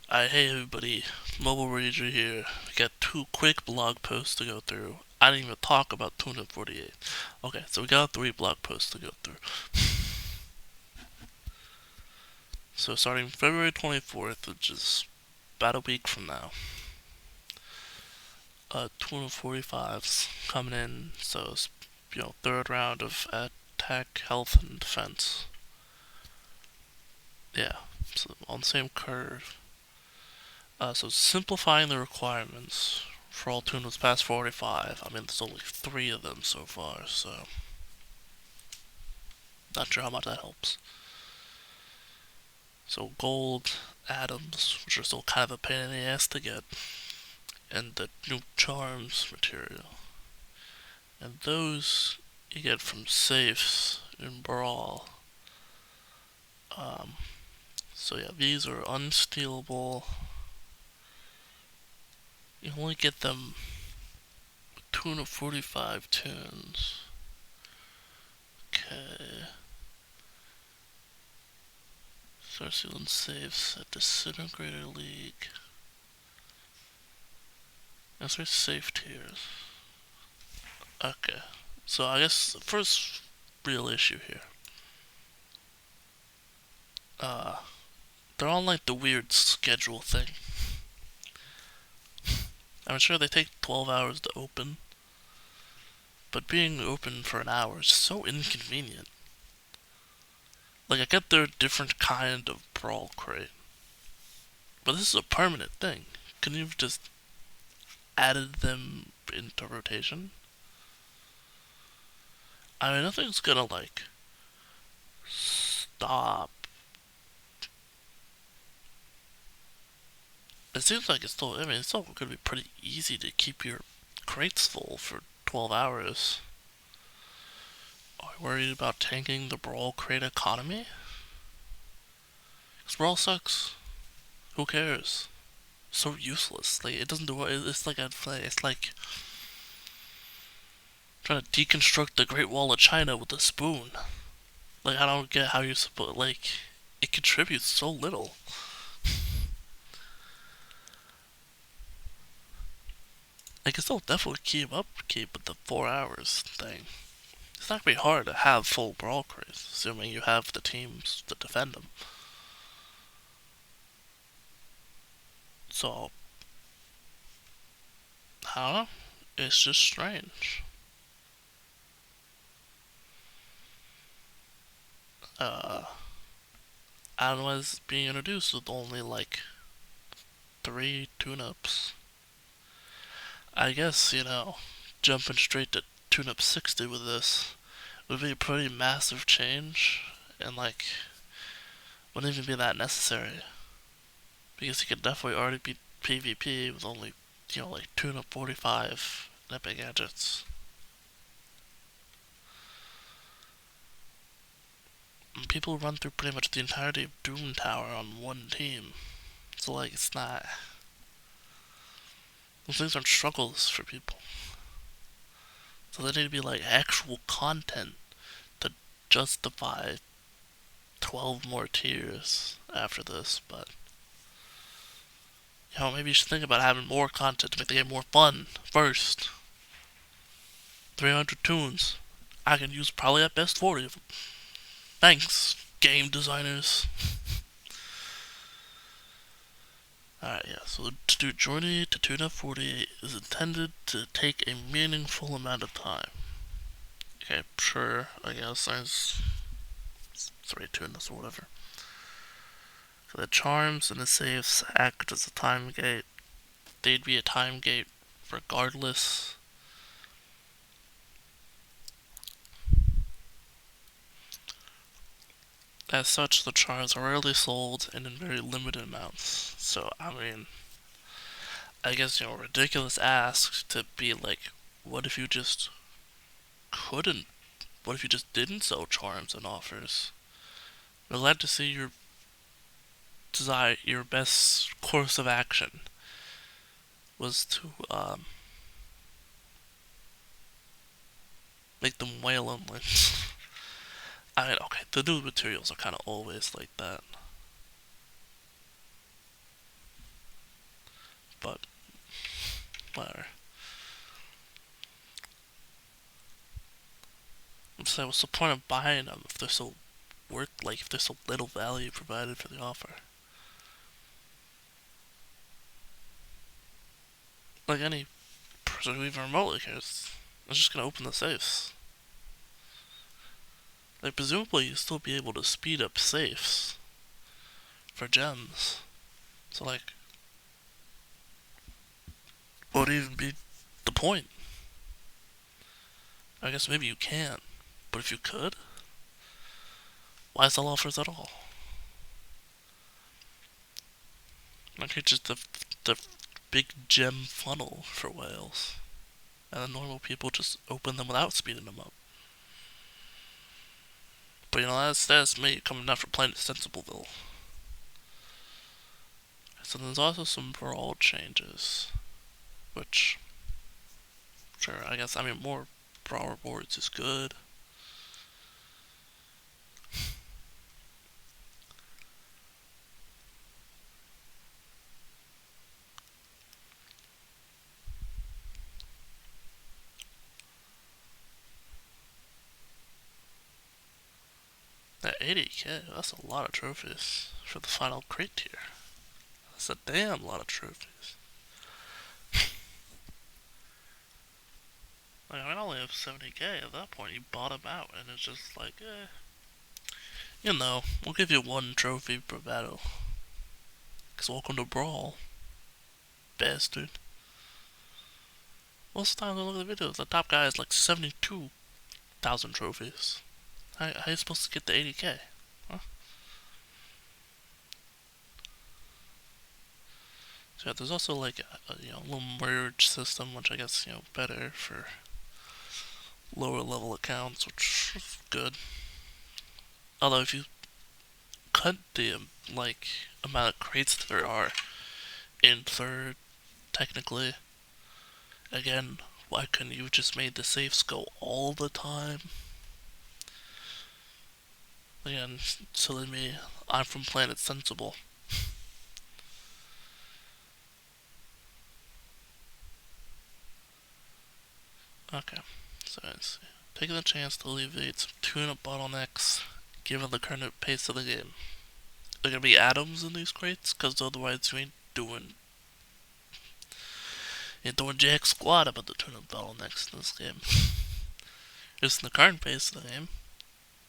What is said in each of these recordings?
Hey everybody, Mobile Rager here. We got two quick blog posts to go through. I didn't even talk about Tuna 48. Okay, so we got three blog posts to go through. So starting February 24th, which is about a week from now, Tuna 45s coming in, so it's, third round of attack, health, and defense. Yeah, so on the same curve. So simplifying the requirements for all tunas past 45. I mean, there's only three of them so far, so not sure how much that helps. So gold atoms, which are still kind of a pain in the ass to get, and the new charms material. And those you get from safes in Brawl. Um, so yeah, these are unstealable. You only get them with 245 tunes. Okay. Start sealing safes at Disintegrator League. That's our safe tiers. Okay. So I guess the first real issue here. Uh, they're on like the weird schedule thing. I'm sure they take 12 hours to open, but being open for an hour is so inconvenient. Like, I get they're a different kind of brawl crate, but this is a permanent thing. Couldn't you have just added them into rotation? I mean, nothing's gonna, like, stop. It seems like it's still gonna be pretty easy to keep your crates full for 12 hours. Are you worried about tanking the brawl crate economy? Because brawl sucks. Who cares? So useless. Like, it doesn't do it. It's like trying to deconstruct the Great Wall of China with a spoon. Like, I don't get how you're supposed. Like, it contributes so little. I can still definitely keep with the 4 hours thing. It's not gonna be hard to have full brawl crates, assuming you have the teams to defend them. So, I don't know. It's just strange. Uh, I don't know why it's being introduced with only like three tune-ups. I guess, jumping straight to tune-up 60 with this would be a pretty massive change, and like, wouldn't even be that necessary. Because you could definitely already beat PvP with only, like tune-up 45 epic gadgets. And people run through pretty much the entirety of Doom Tower on one team. So, like, it's not. Those things aren't struggles for people. So, they need to be like actual content to justify 12 more tiers after this, but maybe you should think about having more content to make the game more fun first. 300 tunes. I can use probably at best 40 of them. Thanks, game designers. Alright, yeah, so to do Journey to Tuna 48 is intended to take a meaningful amount of time. Okay, sure, I guess. There's 3 tunas or whatever. So the charms and the safes act as a time gate. They'd be a time gate regardless. As such, the charms are rarely sold and in very limited amounts. So, I mean, I guess, ridiculous ask to be like, what if you just couldn't? What if you just didn't sell charms and offers? We're glad to see your best course of action was to make them whale only. I mean, okay, the new materials are kind of always like that. matter. So what's the point of buying them if they're so if there's so little value provided for the offer? Like any person who even remotely cares, is just gonna open the safes. Like presumably you still be able to speed up safes for gems. So like, what would even be the point? I guess maybe you can, but if you could, why sell offers at all? Like it's just the big gem funnel for whales, and then normal people just open them without speeding them up. But you know that's me coming down from Planet Sensibleville. So there's also some brawl changes, which sure I guess I mean more brawl rewards is good. That 80k, that's a lot of trophies for the final crate tier. That's a damn lot of trophies. Like, I mean, I only have 70k at that point. You bought them out, and it's just like, You know, we'll give you one trophy per battle. Because welcome to Brawl, bastard. Most of the time I look at the videos, the top guy has like 72,000 trophies. How are you supposed to get the 80k? Huh? So yeah, there's also like a little merge system, which I guess better for lower level accounts, which is good. Although if you cut the amount of crates there are in third, technically, again, why couldn't you just made the safes go all the time? Again, silly me. I'm from Planet Sensible. Okay, so let's see. Taking the chance to alleviate some tune-up bottlenecks given the current pace of the game. Are gonna be atoms in these crates? Because otherwise you ain't doing jack squat about the tune-up bottlenecks in this game. Just in the current pace of the game.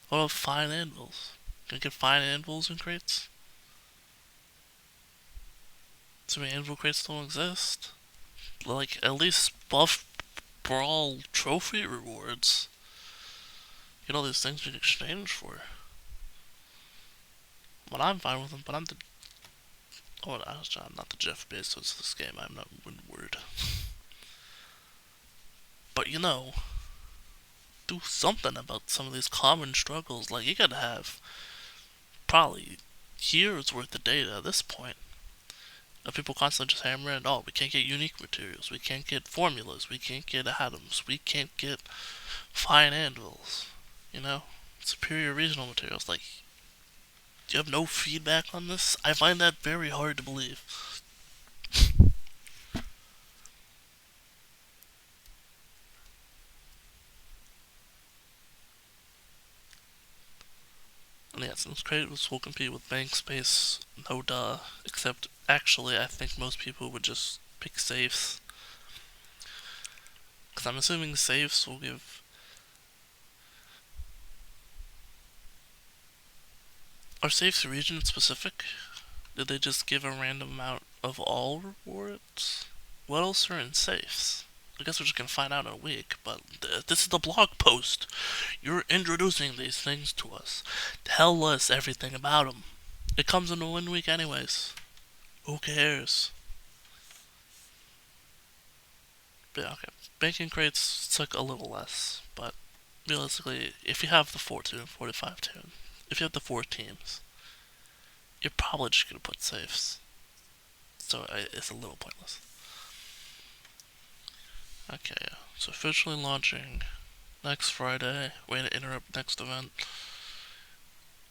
What about fine anvils? Can you get fine anvils in crates? So many anvil crates don't exist. Like, at least buff brawl trophy rewards. Get all these things you can exchange for. But I'm fine with them, but I'm not the Jeff Bezos of this game, I'm not Windward. But do something about some of these common struggles. Like, you gotta have probably years worth of data at this point of people constantly just hammering, oh, we can't get unique materials, we can't get formulas, we can't get atoms, we can't get fine anvils, superior regional materials. Like, do you have no feedback on this? I find that very hard to believe. And yeah, since creators will compete with bank space, no duh. Except, actually, I think most people would just pick safes. Because I'm assuming safes will give... Are safes region specific? Did they just give a random amount of all rewards? What else are in safes? I guess we're just gonna find out in a week, but this is the blog post. You're introducing these things to us. Tell us everything about them. It comes in a 1 week anyways. Who cares? But yeah, okay. Banking crates took a little less, but realistically, if you have the 4-2 and 45 2, if you have the 4 teams, you're probably just gonna put safes. So it's a little pointless. Okay, so officially launching next Friday. Way to interrupt next event.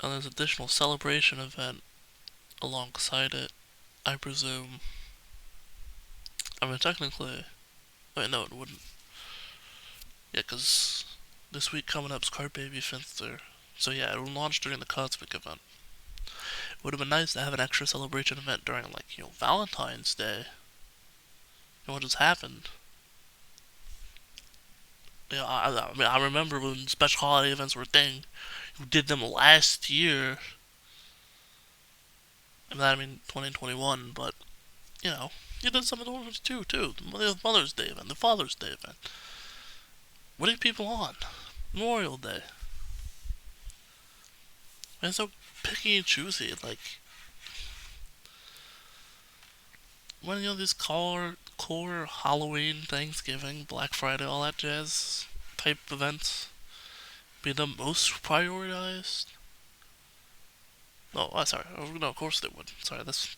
And there's an additional celebration event alongside it, I presume. I mean, technically, Wait, no, it wouldn't. Yeah, because this week coming up's Card Baby Finster. So yeah, it will launch during the Cosmic event. It would have been nice to have an extra celebration event during, like, Valentine's Day. What just happened? I mean, I remember when special holiday events were a thing. You did them last year. I mean 2021, but, you did some of those too. The Mother's Day event, the Father's Day event. What are people on? Memorial Day. Man, so picky and choosy. Like, when these core Halloween, Thanksgiving, Black Friday, all that jazz type events be the most prioritized? No, sorry. Oh, no, of course they would. Sorry, that's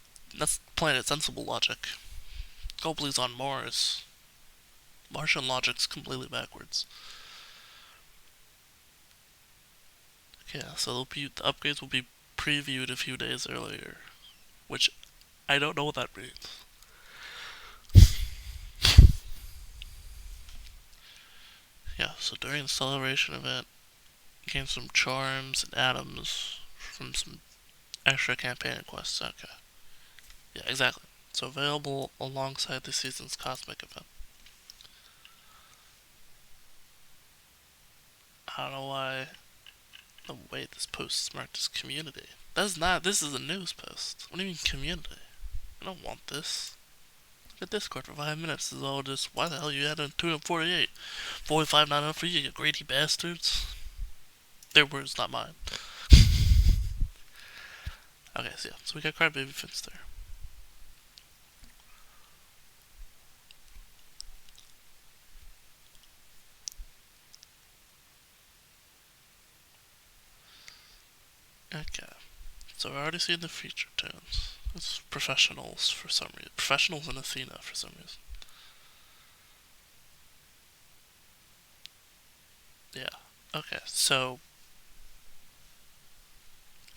Planet Sensible logic. Copley's on Mars. Martian logic's completely backwards. Yeah, so the upgrades will be previewed a few days earlier, which I don't know what that means. Yeah, so during the celebration event, gain some charms and atoms from some extra campaign quests. Okay. Yeah, exactly. So available alongside the season's cosmic event. I don't know why. Oh wait, this post is marked as community. That's not. This is a news post. What do you mean community? I don't want this. Look at Discord for 5 minutes. Is all just why the hell you had a 248, 45.90 for you greedy bastards. Their words, not mine. Okay, so we got Crybaby Finster. Okay. So I've already seen the feature tunes. It's professionals for some reason. Professionals and Athena for some reason. Yeah. Okay, so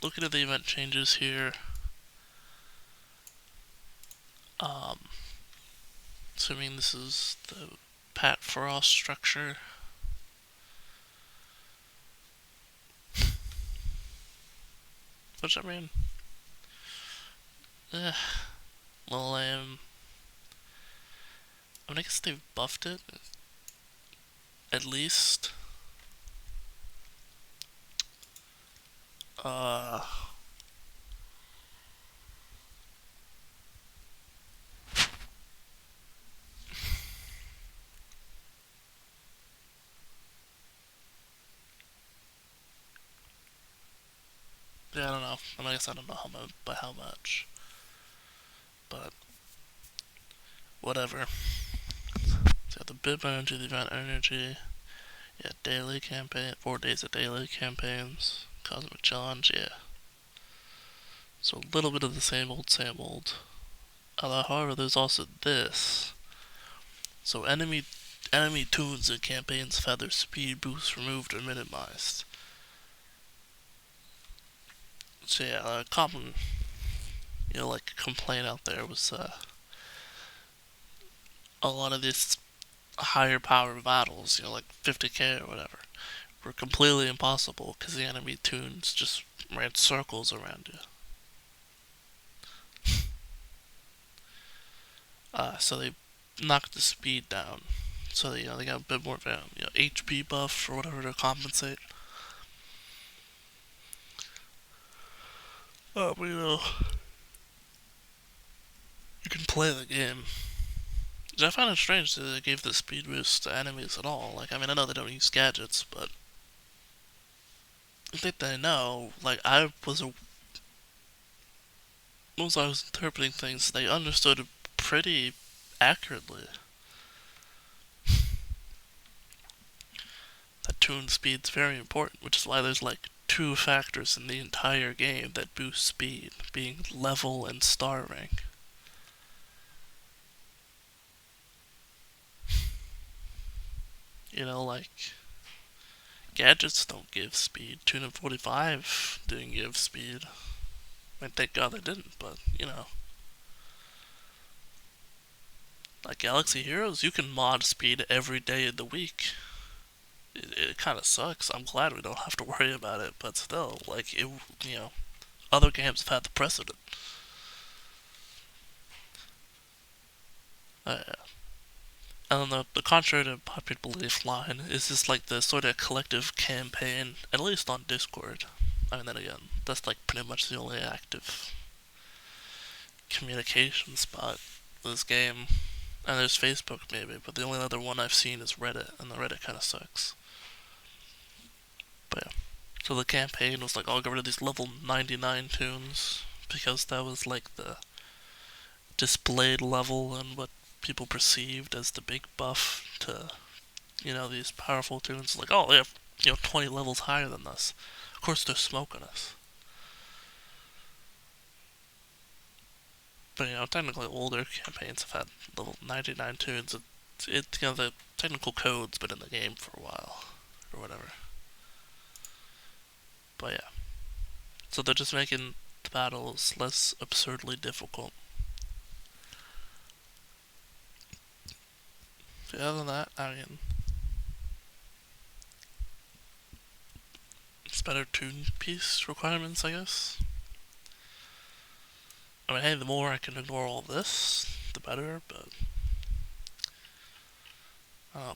looking at the event changes here. Assuming this is the Pat Frost structure. Which, I mean, a little lame. I guess they've buffed it. At least. Yeah, I don't know. I guess I don't know by how much. But, whatever. So the bib energy, the event energy. Yeah, daily campaign. 4 days of daily campaigns. Cosmic challenge, yeah. So a little bit of the same old, same old. However, there's also this. So enemy tunes and campaigns feather speed boosts removed or minimized. So yeah, a common, complaint out there was a lot of these higher power battles, like 50k or whatever, were completely impossible because the enemy tunes just ran circles around you. So they knocked the speed down. So they got a bit more of a HP buff or whatever to compensate. But you can play the game. Which I find it strange that they gave the speed boost to enemies at all. I know they don't use gadgets, but I think they know. Once I was interpreting things, they understood it pretty accurately. That tune speed's very important, which is why there's 2 factors in the entire game that boost speed, being level and star rank. Gadgets don't give speed. Tune 45 didn't give speed. Thank God they didn't, but, Galaxy Heroes, you can mod speed every day of the week. It kind of sucks. I'm glad we don't have to worry about it, but still, like, you know, other games have had the precedent. Yeah. And the contrary to popular belief line is just like the sort of collective campaign, at least on Discord. I mean, then again, that's like pretty much the only active communication spot for this game. And there's Facebook maybe, but the only other one I've seen is Reddit, and the Reddit kind of sucks. But yeah. So the campaign was like, I'll get rid of these level 99 tunes, because that was like the displayed level and what people perceived as the big buff to, these powerful tunes. Like, oh, they have, 20 levels higher than us. Of course they're smoking us. But, technically older campaigns have had level 99 tunes. The technical code's been in the game for a while, or whatever. But yeah. So they're just making the battles less absurdly difficult. But other than that, I mean, it's better tune piece requirements, I guess. I mean, hey, the more I can ignore all this, the better, but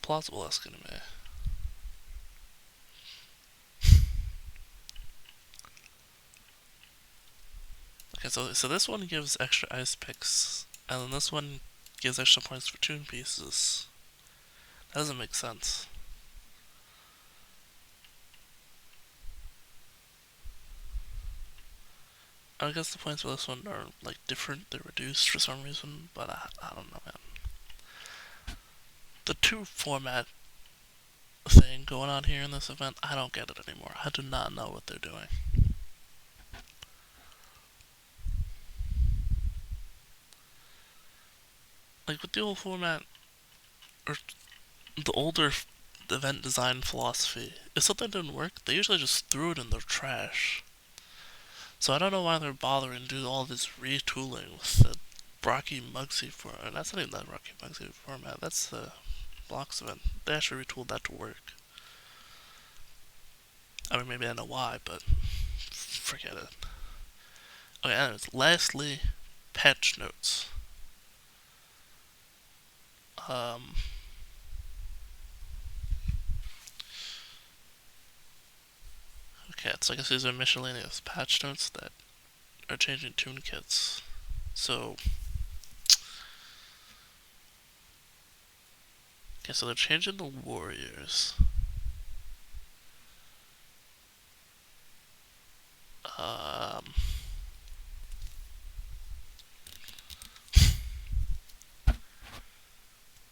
plausible asking to me. Okay, so this one gives extra ice picks, and then this one gives extra points for tune pieces. That doesn't make sense. I guess the points for this one are like different, they're reduced for some reason, but I don't know, man. The two format thing going on here in this event, I don't get it anymore. I do not know what they're doing. Like with the old format, or the older event design philosophy, if something didn't work, they usually just threw it in the trash. So I don't know why they're bothering to do all this retooling with the Rocky Mugsy format. That's not even that Rocky Mugsy format, that's the Blocks event. They actually retooled that to work. I mean, maybe I know why, but forget it. Okay, anyways, lastly, patch notes. Um, okay, so I guess these are miscellaneous patch notes that are changing tune kits. So, okay, so they're changing the warriors.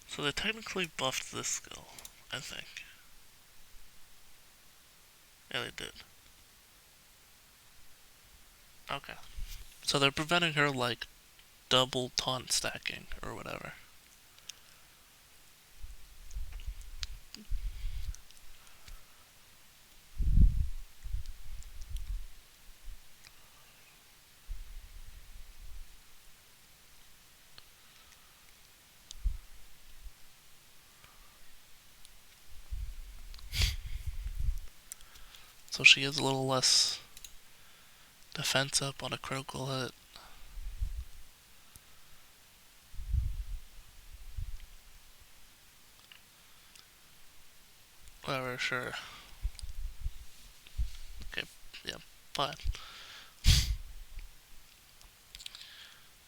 So they technically buffed this skill, I think. Yeah, they did. Okay. So they're preventing her, like, double taunt stacking, or whatever. So she gets a little less defense up on a critical hit. Whatever, sure. Okay, yeah, fine.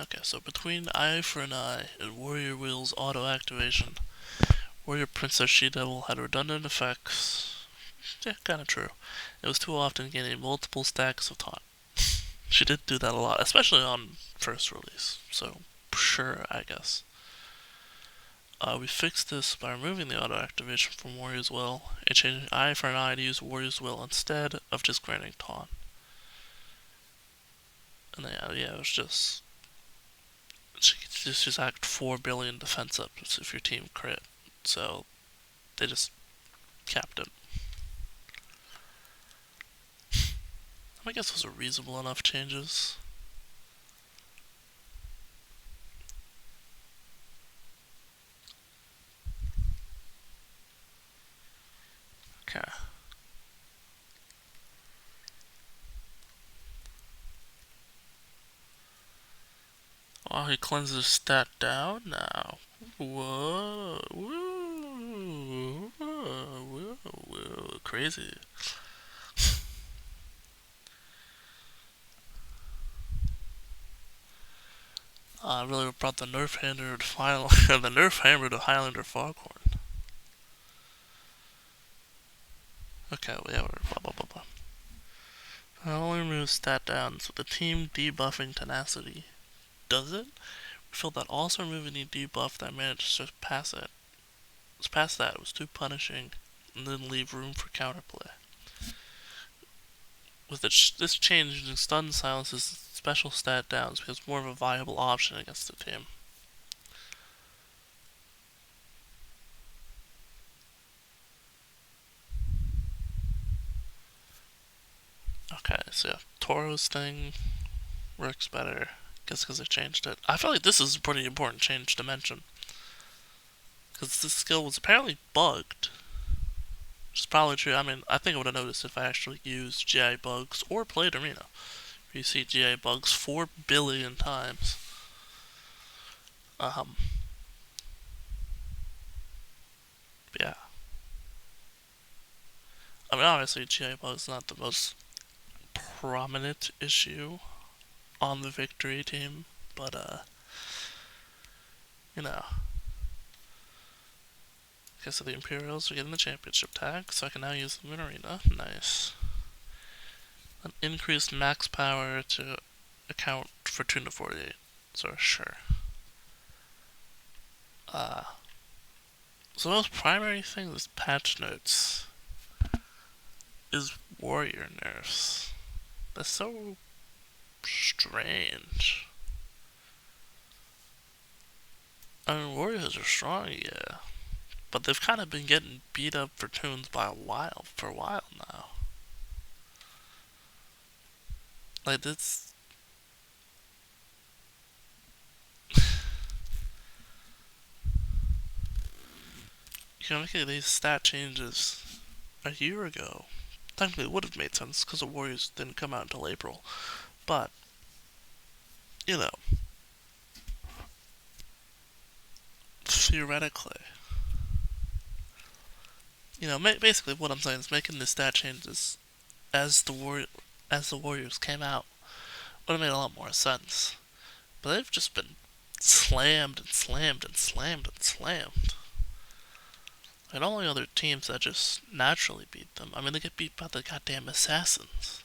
Okay, so between Eye for an Eye and Warrior Wheel's auto activation, Warrior Princess She-Devil had redundant effects. Yeah, kinda true. It was too often getting multiple stacks of taunt. She did do that a lot, especially on first release, so sure, I guess. We fixed this by removing the auto activation from Warrior's Will and changing Eye for an Eye to use Warrior's Will instead of just granting taunt. And yeah, it was just. She just act 4 billion defense up if your team crit. So they just capped it. I guess those are reasonable enough changes. Oh, he cleanses stat down now. Whoa, whoa, whoa, whoa, crazy. I really brought the Nerf hammer to final, the Nerf hammer to Highlander Foghorn. Okay, well, yeah, blah blah blah blah. I only remove stat down, so the team debuffing tenacity. Does it? We felt that also removing the debuff that managed to pass it. Past that, it was too punishing, and didn't leave room for counterplay. With this change, using stun silences special stat downs becomes more of a viable option against the team. Okay, so yeah, Toro's thing works better. Guess because they changed it. I feel like this is a pretty important change to mention. Because this skill was apparently bugged. Which is probably true. I mean, I think I would have noticed if I actually used GI bugs or played Arena. You see GI bugs 4 billion times. Um, yeah. I mean, obviously, GI bugs not the most prominent issue on the victory team, but you know. Okay, so the Imperials are getting the championship tag, so I can now use them in Arena. Nice. An increased max power to account for Tuna 48. So sure. Uh, so the most primary thing with patch notes is warrior nerfs. That's so strange. I mean, warriors are strong, yeah, but they've kind of been getting beat up for tunes for a while now. Like this, you know, making these stat changes a year ago technically would have made sense because the Warriors didn't come out until April. But you know, theoretically, you know, basically what I'm saying is making the stat changes as as the Warriors came out would have made a lot more sense. But they've just been slammed and slammed and slammed and slammed. And only other teams that just naturally beat them. I mean, they get beat by the goddamn assassins.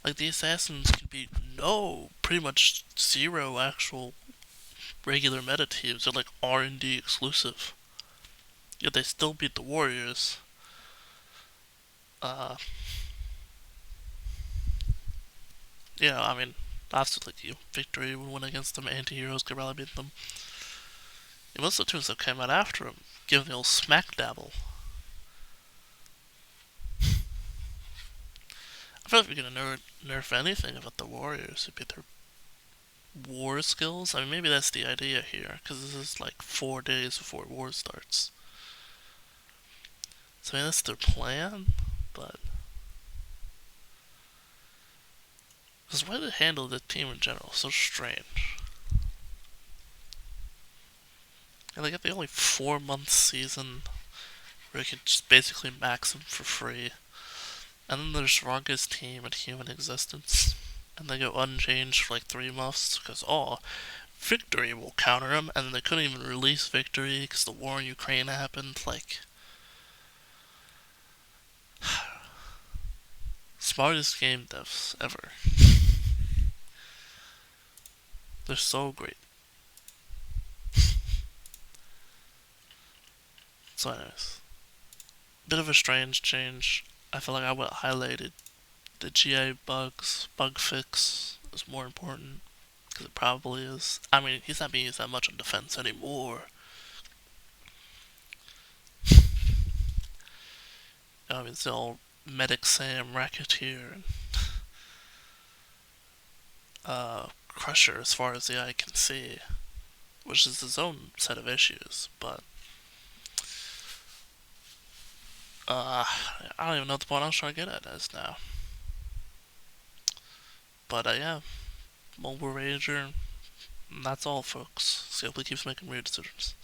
Like the assassins can beat pretty much zero actual regular meta teams. They're like R&D exclusive. Yet they still beat the Warriors. Uh, yeah, I mean, obviously, victory would win against them. Anti-heroes could probably beat them. Yeah, most of the teams that came out after them, give them the old smack dabble. I feel like if you're gonna nerf anything about the Warriors, it'd be their war skills. I mean, maybe that's the idea here, because this is like 4 days before war starts. So I mean, that's their plan, but this way they handle the team in general is so strange. And they get the only 4 month season where you can just basically max them for free. And then their strongest team in human existence. And they go unchanged for like 3 months because, oh, victory will counter them. And then they couldn't even release victory because the war in Ukraine happened. Like, smartest game devs ever. They're so great. So, anyways, bit of a strange change. I feel like I would have highlighted the GA bug fix is more important because it probably is. I mean, he's not being used that much on defense anymore. I mean, it's all Medic Sam, Racketeer, and Crusher as far as the eye can see, which is his own set of issues. But I don't even know what the point I was trying to get at is now. But yeah, Mobile Rager, And that's all, folks. Scalpel keeps making weird decisions.